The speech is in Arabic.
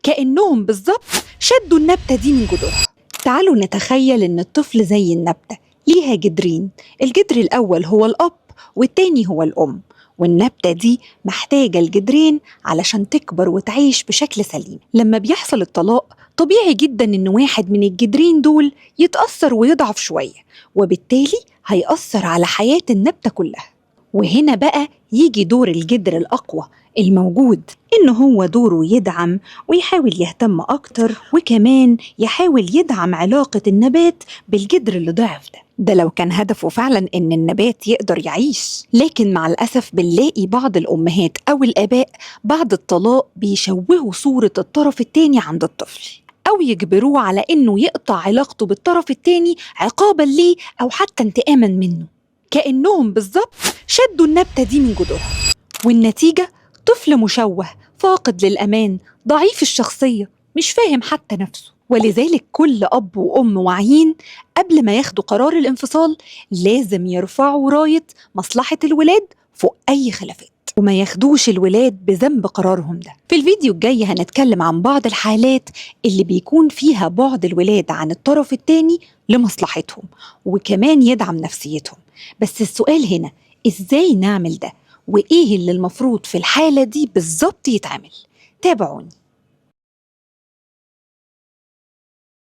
كأنهم بالظبط شدوا النبتة دي من جذورها. تعالوا نتخيل إن الطفل زي النبتة ليها جدرين، الجدر الأول هو الأب والتاني هو الأم، والنبتة دي محتاجة الجدرين علشان تكبر وتعيش بشكل سليم. لما بيحصل الطلاق طبيعي جدا إن واحد من الجدرين دول يتأثر ويضعف شوية، وبالتالي هيأثر على حياة النبتة كلها. وهنا بقى يجي دور الجدر الأقوى الموجود، إن هو دوره يدعم ويحاول يهتم أكتر، وكمان يحاول يدعم علاقة النبات بالجدر اللي ضعف ده لو كان هدفه فعلا إن النبات يقدر يعيش. لكن مع الأسف بنلاقي بعض الأمهات أو الآباء بعد الطلاق بيشوهوا صورة الطرف التاني عند الطفل، أو يجبروه على إنه يقطع علاقته بالطرف التاني عقاباً ليه أو حتى انتقاماً منه، كأنهم بالظبط شدوا النبتة دي من جذورها. والنتيجة طفل مشوه، فاقد للأمان، ضعيف الشخصية، مش فاهم حتى نفسه. ولذلك كل أب وأم واعيين قبل ما ياخدوا قرار الانفصال لازم يرفعوا راية مصلحة الولاد فوق أي خلافات، وما ياخدوش الولاد بذنب قرارهم ده. في الفيديو الجاي هنتكلم عن بعض الحالات اللي بيكون فيها بعد الولاد عن الطرف التاني لمصلحتهم، وكمان يدعم نفسيتهم. بس السؤال هنا إزاي نعمل ده؟ وإيه اللي المفروض في الحالة دي بالظبط يتعمل؟ تابعوني.